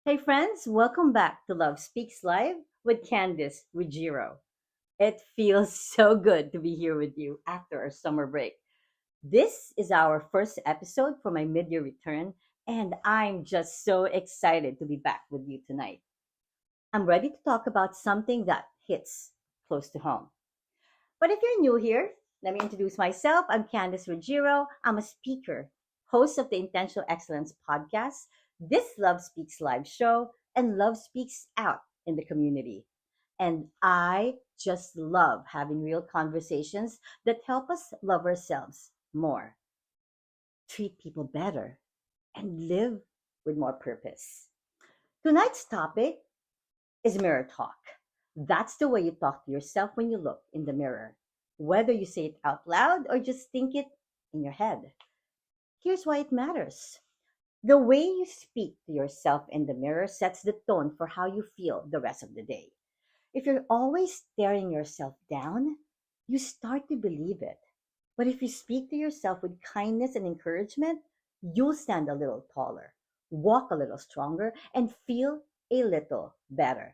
Hey friends, welcome back to Love Speaks Live with Candice Ruggiero. It feels so good to be here with you after our summer break. This is our first episode for my mid-year return, and I'm just so excited to be back with you tonight. I'm ready to talk about something that hits close to home. But if you're new here, let me introduce myself. I'm Candice Ruggiero. I'm a speaker, host of the Intentional Excellence podcast, this Love Speaks Live show, and Love Speaks Out in the community. And I just love having real conversations that help us love ourselves more, treat people better, and live with more purpose. Tonight's topic is mirror talk. That's the way you talk to yourself when you look in the mirror, whether you say it out loud or just think it in your head. Here's why it matters. The way you speak to yourself in the mirror sets the tone for how you feel the rest of the day. If you're always staring yourself down, you start to believe it. But if you speak to yourself with kindness and encouragement, you'll stand a little taller, walk a little stronger, and feel a little better.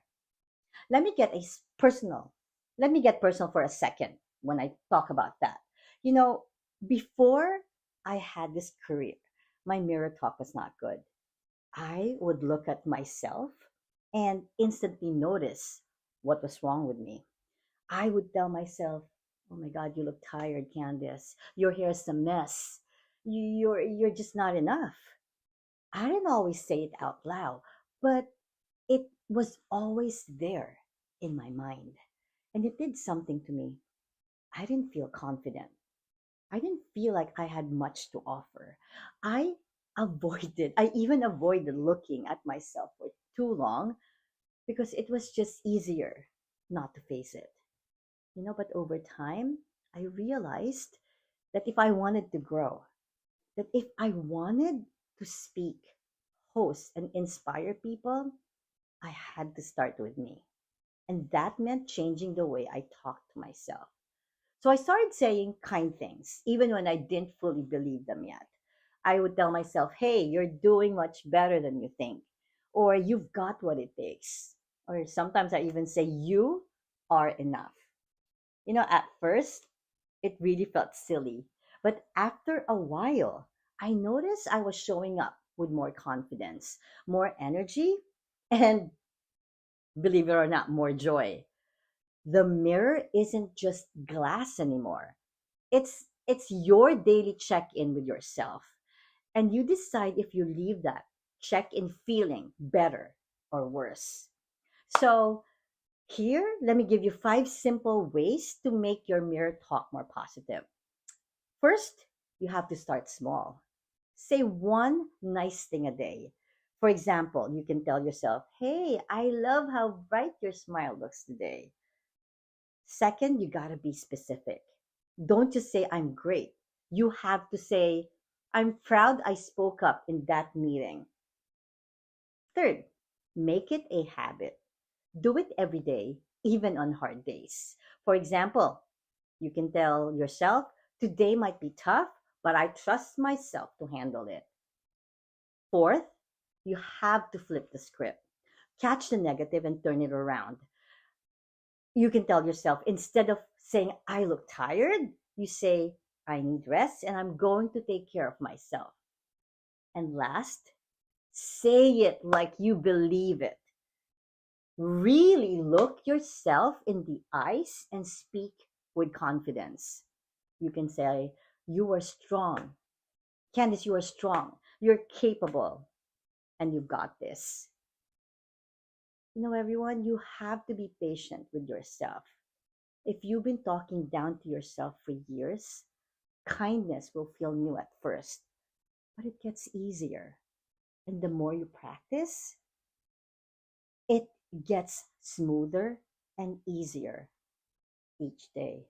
Let me get personal. Let me get personal for a second when I talk about that. You know, before I had this career, my mirror talk was not good. I would look at myself and instantly notice what was wrong with me. I would tell myself, "Oh my God, you look tired, Candice. Your hair is a mess. You're just not enough." I didn't always say it out loud, but it was always there in my mind. And it did something to me. I didn't feel confident. I didn't feel like I had much to offer. I even avoided looking at myself for too long because it was just easier not to face it. But over time, I realized that if I wanted to grow, that if I wanted to speak, host, and inspire people, I had to start with me. And that meant changing the way I talked to myself. So I started saying kind things, even when I didn't fully believe them yet. I would tell myself, "Hey, you're doing much better than you think," or "You've got what it takes." Or sometimes I even say, "You are enough." At first, it really felt silly. But after a while, I noticed I was showing up with more confidence, more energy, and believe it or not, more joy. The mirror isn't just glass anymore. It's your daily check-in with yourself. And you decide if you leave that check-in feeling better or worse. So here, let me give you 5 simple ways to make your mirror talk more positive. First, you have to start small. Say one nice thing a day. For example, you can tell yourself, "Hey, I love how bright your smile looks today." Second, you got to be specific. Don't just say, "I'm great." You have to say, "I'm proud I spoke up in that meeting." Third, make it a habit. Do it every day, even on hard days. For example, you can tell yourself, "Today might be tough, but I trust myself to handle it." Fourth, you have to flip the script. Catch the negative and turn it around. You can tell yourself, instead of saying, "I look tired," you say, "I need rest and I'm going to take care of myself." And last, say it like you believe it. Really look yourself in the eyes and speak with confidence. You can say, "You are strong. Candice, you are strong. You're capable and you've got this." Everyone, you have to be patient with yourself. If you've been talking down to yourself for years, kindness will feel new at first, but it gets easier. And the more you practice, it gets smoother and easier each day.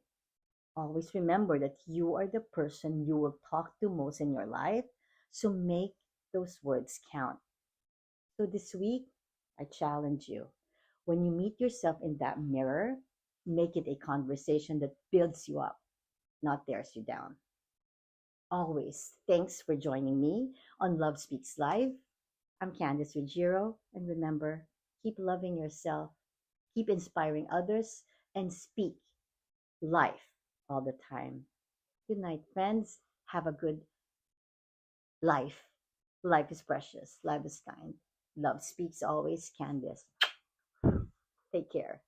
Always remember that you are the person you will talk to most in your life, so make those words count. So this week, I challenge you. When you meet yourself in that mirror, make it a conversation that builds you up, not tears you down. Always, thanks for joining me on Love Speaks Live. I'm Candice Ruggiero, and remember, keep loving yourself, keep inspiring others, and speak life all the time. Good night, friends. Have a good life. Life is precious. Life is kind. Love speaks always. Candice. Take care.